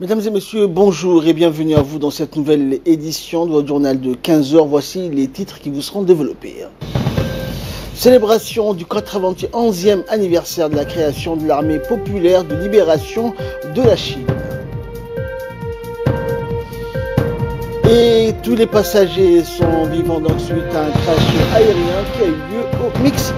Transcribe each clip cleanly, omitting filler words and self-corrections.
Mesdames et messieurs, bonjour et bienvenue à vous dans cette nouvelle édition de votre journal de 15 heures. Voici les titres qui vous seront développés. Célébration du 91e anniversaire de la création de l'armée populaire de libération de la Chine. Et tous les passagers sont vivants donc suite à un crash aérien qui a eu lieu au Mexique.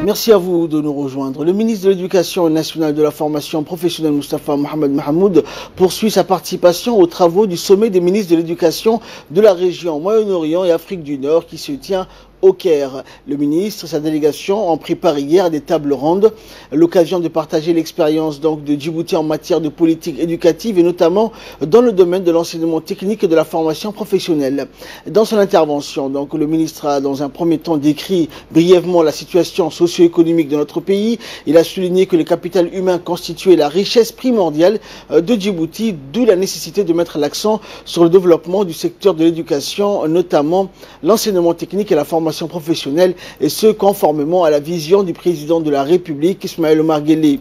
Merci à vous de nous rejoindre. Le ministre de l'Éducation nationale et de la formation professionnelle Moustapha Mohamed Mahmoud poursuit sa participation aux travaux du sommet des ministres de l'Éducation de la région Moyen-Orient et Afrique du Nord qui se tient au Caire. Le ministre et sa délégation ont pris part hier à des tables rondes, l'occasion de partager l'expérience donc de Djibouti en matière de politique éducative et notamment dans le domaine de l'enseignement technique et de la formation professionnelle. Dans son intervention, donc, le ministre a dans un premier temps décrit brièvement la situation socio-économique de notre pays. Il a souligné que le capital humain constituait la richesse primordiale de Djibouti, d'où la nécessité de mettre l'accent sur le développement du secteur de l'éducation, notamment l'enseignement technique et la formation professionnelle, et ce conformément à la vision du président de la République, Ismaël Omar Guelleh.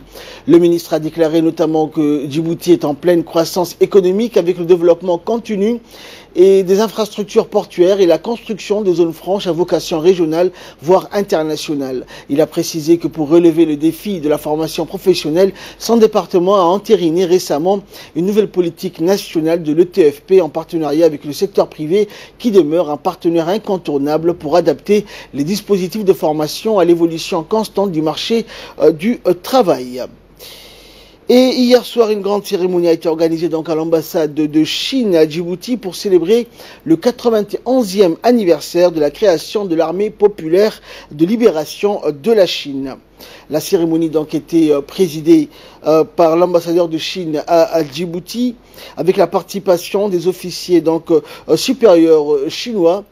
Le ministre a déclaré notamment que Djibouti est en pleine croissance économique avec le développement continu et des infrastructures portuaires et la construction de zones franches à vocation régionale, voire internationale. Il a précisé que pour relever le défi de la formation professionnelle, son département a entériné récemment une nouvelle politique nationale de l'ETFP en partenariat avec le secteur privé qui demeure un partenaire incontournable pour adapter les dispositifs de formation à l'évolution constante du marché du travail. Et hier soir, une grande cérémonie a été organisée donc à l'ambassade de Chine à Djibouti pour célébrer le 91e anniversaire de la création de l'armée populaire de libération de la Chine. La cérémonie donc était présidée par l'ambassadeur de Chine à Djibouti avec la participation des officiers donc supérieurs chinois,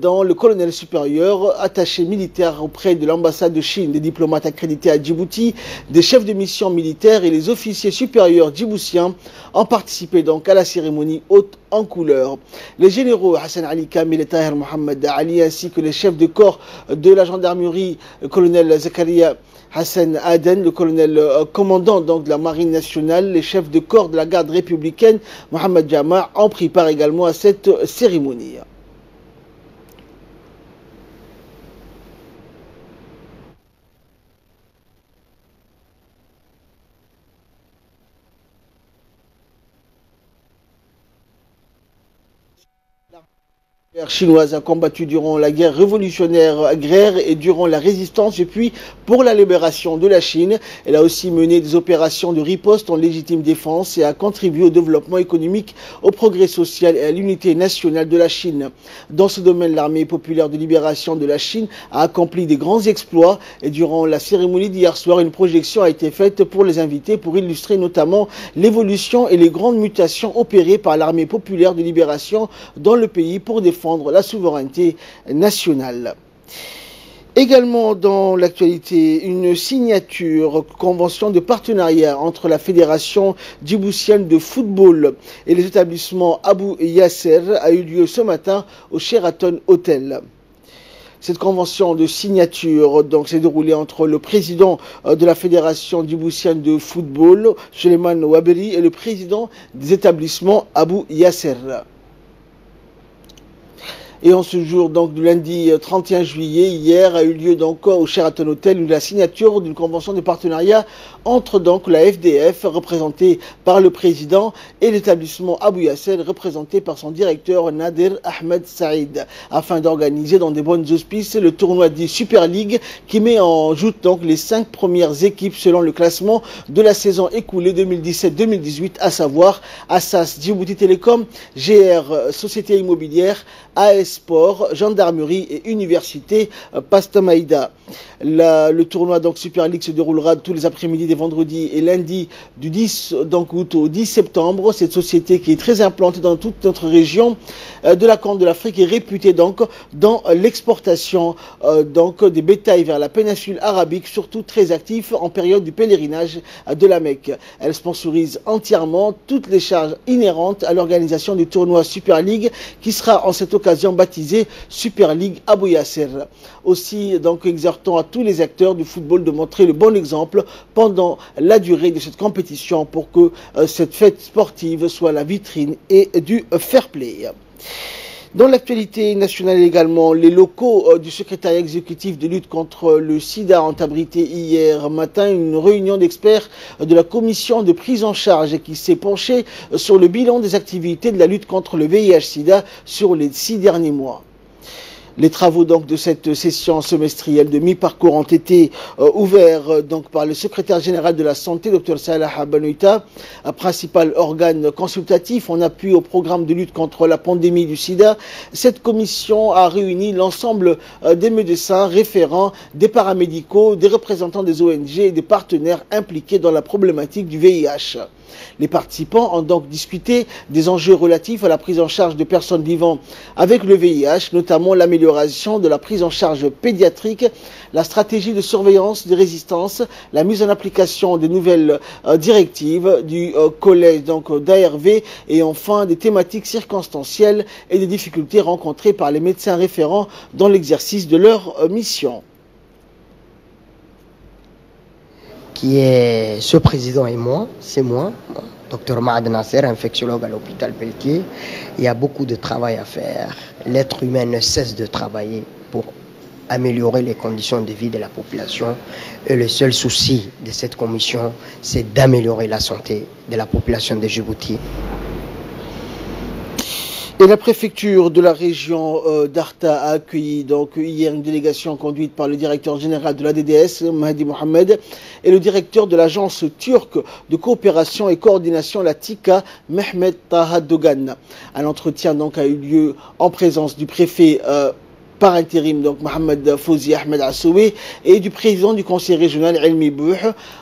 dans le colonel supérieur attaché militaire auprès de l'ambassade de Chine, des diplomates accrédités à Djibouti, des chefs de mission militaires et les officiers supérieurs djiboutiens ont participé donc à la cérémonie haute en couleur. Les généraux Hassan Ali Kamil et Tahir Mohamed Ali ainsi que les chefs de corps de la gendarmerie, le colonel Zakaria Hassan Aden, le colonel commandant donc de la marine nationale, les chefs de corps de la garde républicaine, Mohamed Jama, ont pris part également à cette cérémonie. L'armée chinoise a combattu durant la guerre révolutionnaire agraire et durant la résistance et puis pour la libération de la Chine. Elle a aussi mené des opérations de riposte en légitime défense et a contribué au développement économique, au progrès social et à l'unité nationale de la Chine. Dans ce domaine, l'armée populaire de libération de la Chine a accompli des grands exploits et durant la cérémonie d'hier soir, une projection a été faite pour les invités pour illustrer notamment l'évolution et les grandes mutations opérées par l'armée populaire de libération dans le pays pour défendre la souveraineté nationale. Également dans l'actualité, une signature convention de partenariat entre la Fédération djiboutienne de football et les établissements Abou Yasser a eu lieu ce matin au Sheraton Hotel. Cette convention de signature donc s'est déroulée entre le président de la Fédération djiboutienne de football, Suleiman Waberi, et le président des établissements Abou Yasser. Et en ce jour donc du lundi 31 juillet, hier a eu lieu donc au Sheraton Hotel la signature d'une convention de partenariat entre donc la FDF représentée par le président et l'établissement Abou Yasser représenté par son directeur Nadir Ahmed Saïd afin d'organiser dans des bonnes auspices le tournoi dit Super League qui met en joute donc les 5 premières équipes selon le classement de la saison écoulée 2017-2018, à savoir Assas Djibouti Télécom, GR Société Immobilière, AS Sport, Gendarmerie et Université Pastamaïda. Le tournoi donc Super League se déroulera tous les après-midi des vendredis et lundis du 10 donc, août au 10 septembre. Cette société qui est très implantée dans toute notre région de la Corne de l'Afrique est réputée donc dans l'exportation donc des bétails vers la péninsule arabique, surtout très actif en période du pèlerinage de la Mecque. Elle sponsorise entièrement toutes les charges inhérentes à l'organisation du tournoi Super League qui sera en cette occasion baptisée Super League Abou Yasser. Aussi, donc, exhortons à tous les acteurs du football de montrer le bon exemple pendant la durée de cette compétition pour que cette fête sportive soit la vitrine et du fair play. Dans l'actualité nationale également, les locaux du secrétariat exécutif de lutte contre le sida ont abrité hier matin une réunion d'experts de la commission de prise en charge qui s'est penchée sur le bilan des activités de la lutte contre le VIH-sida sur les 6 derniers mois. Les travaux donc de cette session semestrielle de mi-parcours ont été ouverts donc par le secrétaire général de la santé, Dr Salah Banouita, principal organe consultatif en appui au programme de lutte contre la pandémie du sida. Cette commission a réuni l'ensemble des médecins référents, des paramédicaux, des représentants des ONG et des partenaires impliqués dans la problématique du VIH. Les participants ont donc discuté des enjeux relatifs à la prise en charge de personnes vivant avec le VIH, notamment l'amélioration de la prise en charge pédiatrique, la stratégie de surveillance des résistances, la mise en application des nouvelles directives du collège d'ARV et enfin des thématiques circonstancielles et des difficultés rencontrées par les médecins référents dans l'exercice de leur mission. Qui est ce président et moi, c'est moi, Dr Maad Nasser, infectiologue à l'hôpital Pelletier. Il y a beaucoup de travail à faire. L'être humain ne cesse de travailler pour améliorer les conditions de vie de la population. Et le seul souci de cette commission, c'est d'améliorer la santé de la population de Djibouti. Et la préfecture de la région d'Arta a accueilli donc hier une délégation conduite par le directeur général de la DDS, Mahdi Mohamed, et le directeur de l'agence turque de coopération et coordination, la TICA, Mehmet Taha Dogan. Un entretien donc a eu lieu en présence du préfet par intérim, donc Mohamed Fouzi Ahmed Assoué, et du président du conseil régional Elmi Bouh.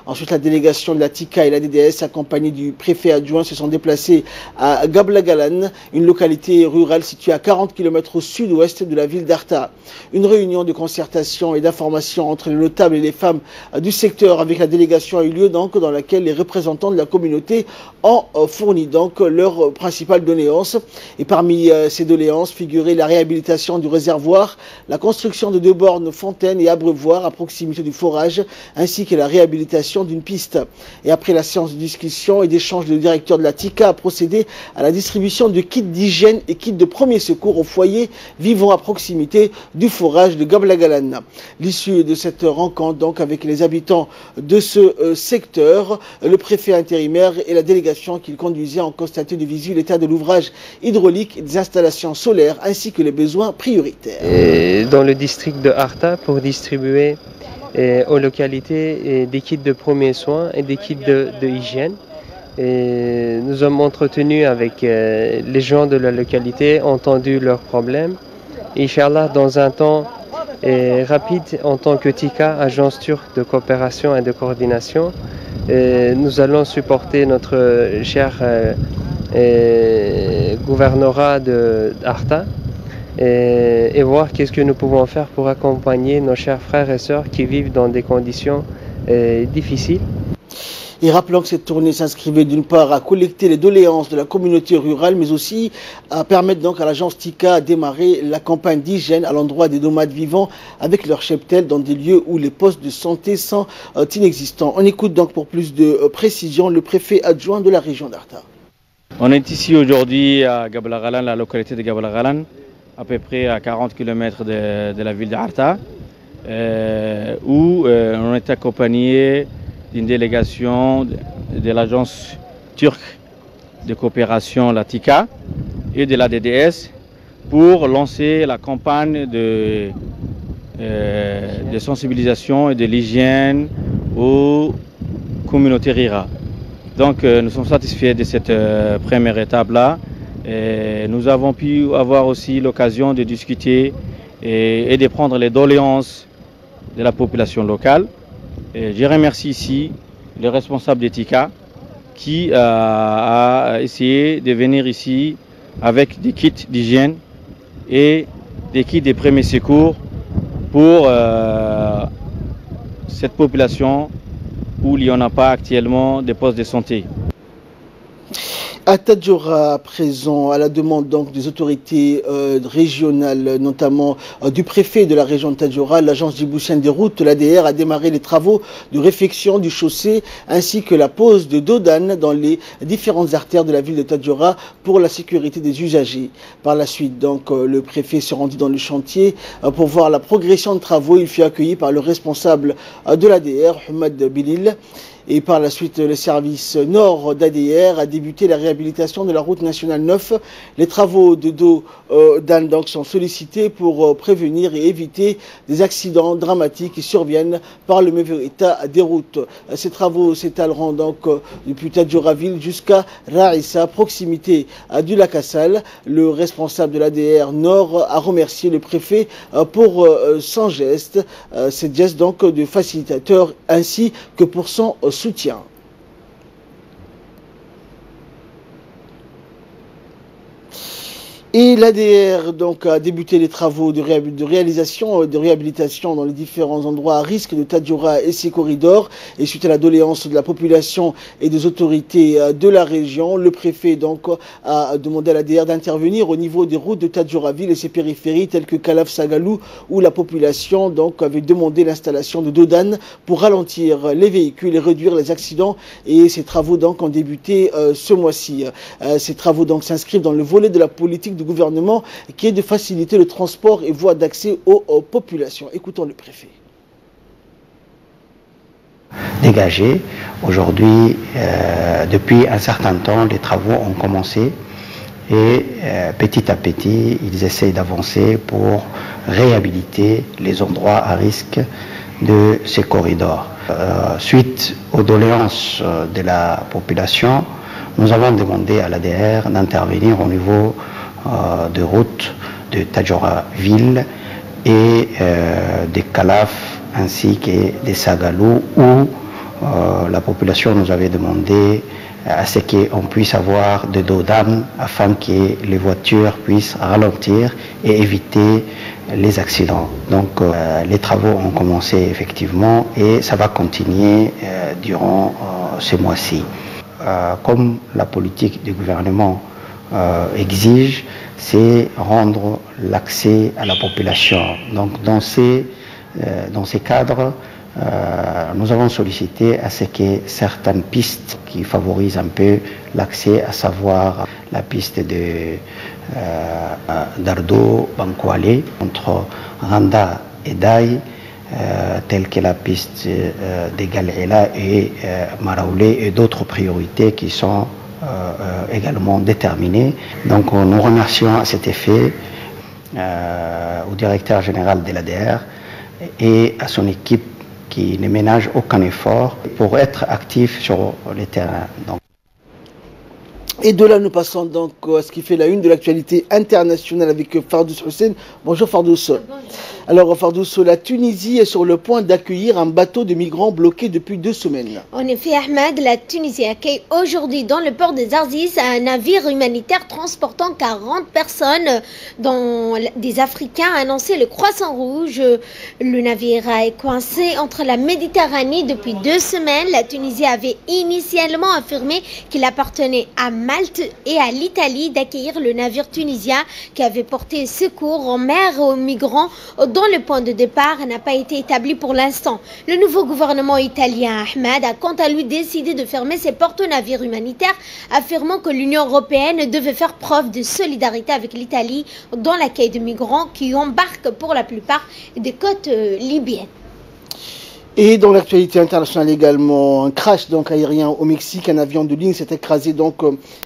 Ensuite, la délégation de la TICA et la DDS, accompagnée du préfet adjoint, se sont déplacés à Gablagalan, une localité rurale située à 40 km au sud-ouest de la ville d'Arta. Une réunion de concertation et d'information entre les notables et les femmes du secteur avec la délégation a eu lieu donc dans laquelle les représentants de la communauté ont fourni donc leurs principales doléances. Et parmi ces doléances figurait la réhabilitation du réservoir, la construction de 2 bornes fontaines et abreuvoirs à proximité du forage, ainsi que la réhabilitation d'une piste. Et après la séance de discussion et d'échange, le directeur de la TICA a procédé à la distribution de kits d'hygiène et kits de premier secours aux foyers vivant à proximité du forage de Gablagalan. L'issue de cette rencontre donc avec les habitants de ce secteur, le préfet intérimaire et la délégation qu'il conduisait ont constaté de visu l'état de l'ouvrage hydraulique et des installations solaires ainsi que les besoins prioritaires. Dans le district de Arta pour distribuer aux localités des kits de premiers soins et des kits de hygiène. Et nous avons entretenu avec les gens de la localité, entendu leurs problèmes. Inch'Allah, dans un temps rapide, en tant que TICA, agence turque de coopération et de coordination, nous allons supporter notre cher gouvernorat d'Arta et voir qu'est-ce que nous pouvons faire pour accompagner nos chers frères et sœurs qui vivent dans des conditions difficiles. Et rappelons que cette tournée s'inscrivait d'une part à collecter les doléances de la communauté rurale, mais aussi à permettre donc à l'agence TICA de démarrer la campagne d'hygiène à l'endroit des nomades vivants avec leur cheptel dans des lieux où les postes de santé sont inexistants. On écoute donc pour plus de précision le préfet adjoint de la région d'Arta. On est ici aujourd'hui à Gablagalan, la localité de Gablagalan, à peu près à 40 km de la ville d'Arta, où on est accompagné d'une délégation de l'agence turque de coopération, la TICA, et de la DDS pour lancer la campagne de sensibilisation et de l'hygiène aux communautés rurales. Donc nous sommes satisfaits de cette première étape-là. Nous avons pu avoir aussi l'occasion de discuter et de prendre les doléances de la population locale. Je remercie ici le responsable de TICA qui a essayé de venir ici avec des kits d'hygiène et des kits de premiers secours pour cette population où il n'y en a pas actuellement de postes de santé. À Tadjoura, à présent, à la demande donc des autorités régionales, notamment du préfet de la région de Tadjoura, l'agence djiboutienne des routes, l'ADR, a démarré les travaux de réfection du chaussée ainsi que la pose de dodanes dans les différentes artères de la ville de Tadjoura pour la sécurité des usagers. Par la suite, donc, le préfet se rendit dans le chantier pour voir la progression de travaux. Il fut accueilli par le responsable de l'ADR, Hamad Bilil. Et par la suite, le service nord d'ADR a débuté la réhabilitation de la route nationale 9. Les travaux de dos d'âne donc sont sollicités pour prévenir et éviter des accidents dramatiques qui surviennent par le mauvais état des routes. Ces travaux s'étaleront donc depuis Tadjoura-Ville jusqu'à Raissa, proximité du lac Assal. Le responsable de l'ADR Nord a remercié le préfet pour son geste, cette geste donc de facilitateur ainsi que pour son soutien. Et l'ADR donc a débuté les travaux de réhabilitation dans les différents endroits à risque de Tadjoura et ses corridors. Et suite à la doléance de la population et des autorités de la région, le préfet donc a demandé à l'ADR d'intervenir au niveau des routes de Tadjoura-Ville et ses périphéries telles que Kalaf Sagalou, où la population donc avait demandé l'installation de dodanes pour ralentir les véhicules et réduire les accidents. Et ces travaux donc ont débuté ce mois-ci. Ces travaux donc s'inscrivent dans le volet de la politique du gouvernement qui est de faciliter le transport et voies d'accès aux populations. Écoutons le préfet. Dégagé. Aujourd'hui, depuis un certain temps, les travaux ont commencé et petit à petit, ils essayent d'avancer pour réhabiliter les endroits à risque de ces corridors. Suite aux doléances de la population, nous avons demandé à l'ADR d'intervenir au niveau de routes de Tadjoura-Ville et des Kalaf ainsi que des Sagalou où la population nous avait demandé à ce qu'on puisse avoir des dodanes afin que les voitures puissent ralentir et éviter les accidents. Donc les travaux ont commencé effectivement et ça va continuer durant ce mois-ci. Comme la politique du gouvernement exige, c'est rendre l'accès à la population. Donc dans ces cadres, nous avons sollicité à ce que certaines pistes qui favorisent un peu l'accès, à savoir la piste de Dardo-Bankwale entre Randa et Daï, telle que la piste de Galila et Maraoulé et d'autres priorités qui sont également déterminées. Donc nous remercions à cet effet au directeur général de l'ADR et à son équipe qui ne ménage aucun effort pour être actif sur le terrain. Donc. Et de là, nous passons donc à ce qui fait la une de l'actualité internationale avec Fardous Hussein. Bonjour Fardous. Alors Fardous, la Tunisie est sur le point d'accueillir un bateau de migrants bloqué depuis 2 semaines. En effet, Ahmed, la Tunisie accueille aujourd'hui dans le port des Arzis un navire humanitaire transportant 40 personnes, dont des Africains, a annoncé le Croissant Rouge. Le navire est coincé entre la Méditerranée depuis 2 semaines. La Tunisie avait initialement affirmé qu'il appartenait à Malte et à l'Italie d'accueillir le navire tunisien qui avait porté secours en mer aux migrants dont le point de départ n'a pas été établi pour l'instant. Le nouveau gouvernement italien, Ahmed, a quant à lui décidé de fermer ses portes aux navires humanitaires, affirmant que l'Union européenne devait faire preuve de solidarité avec l'Italie dans l'accueil de migrants qui embarquent pour la plupart des côtes libyennes. Et dans l'actualité internationale également, un crash donc aérien au Mexique, un avion de ligne s'est écrasé donc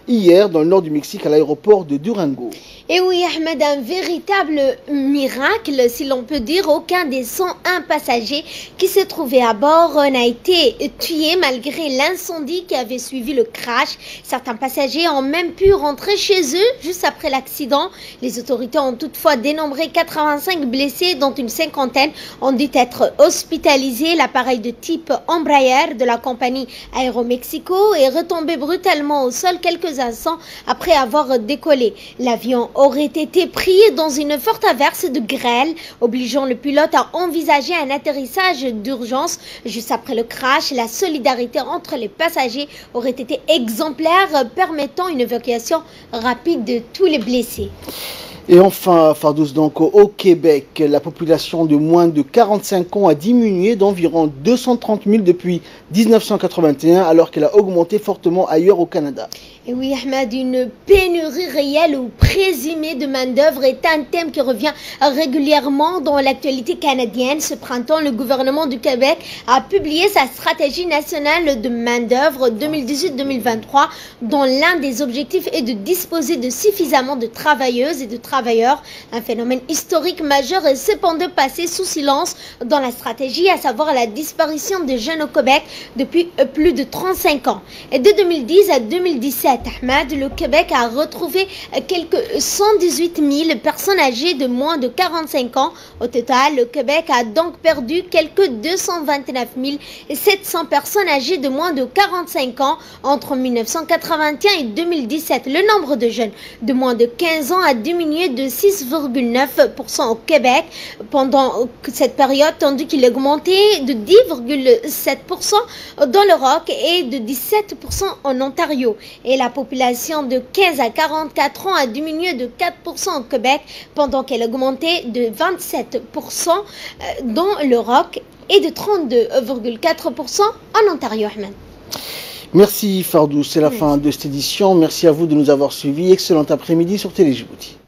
hier dans le nord du Mexique à l'aéroport de Durango. Et oui, Ahmed, un véritable miracle, si l'on peut dire. Aucun des 101 passagers qui se trouvaient à bord n'a été tué malgré l'incendie qui avait suivi le crash. Certains passagers ont même pu rentrer chez eux juste après l'accident. Les autorités ont toutefois dénombré 85 blessés, dont une cinquantaine ont dû être hospitalisés. L'appareil de type Embraer de la compagnie Aeromexico est retombé brutalement au sol quelques instants après avoir décollé. L'avion aurait été pris dans une forte averse de grêle, obligeant le pilote à envisager un atterrissage d'urgence. Juste après le crash, la solidarité entre les passagers aurait été exemplaire, permettant une évacuation rapide de tous les blessés. Et enfin, Fardous, donc au Québec, la population de moins de 45 ans a diminué d'environ 230 000 depuis 1981, alors qu'elle a augmenté fortement ailleurs au Canada. Et oui, Ahmed, une pénurie réelle ou présumée de main-d'œuvre est un thème qui revient régulièrement dans l'actualité canadienne. Ce printemps, le gouvernement du Québec a publié sa stratégie nationale de main-d'œuvre 2018-2023, dont l'un des objectifs est de disposer de suffisamment de travailleuses et de travailleurs. Un phénomène historique majeur est cependant passé sous silence dans la stratégie, à savoir la disparition des jeunes au Québec depuis plus de 35 ans. Et de 2010 à 2017, Ahmed, le Québec a retrouvé quelques 118 000 personnes âgées de moins de 45 ans. Au total, le Québec a donc perdu quelques 229 700 personnes âgées de moins de 45 ans entre 1981 et 2017. Le nombre de jeunes de moins de 15 ans a diminué de 6,9% au Québec pendant cette période, tandis qu'il a augmenté de 10,7% dans le Rock et de 17% en Ontario. Et la population de 15 à 44 ans a diminué de 4% au Québec, pendant qu'elle a augmenté de 27% dans le Rock et de 32,4% en Ontario, Ahmed. Merci Fardous, c'est la fin de cette édition. Merci à vous de nous avoir suivis. Excellent après-midi sur Télé Djibouti.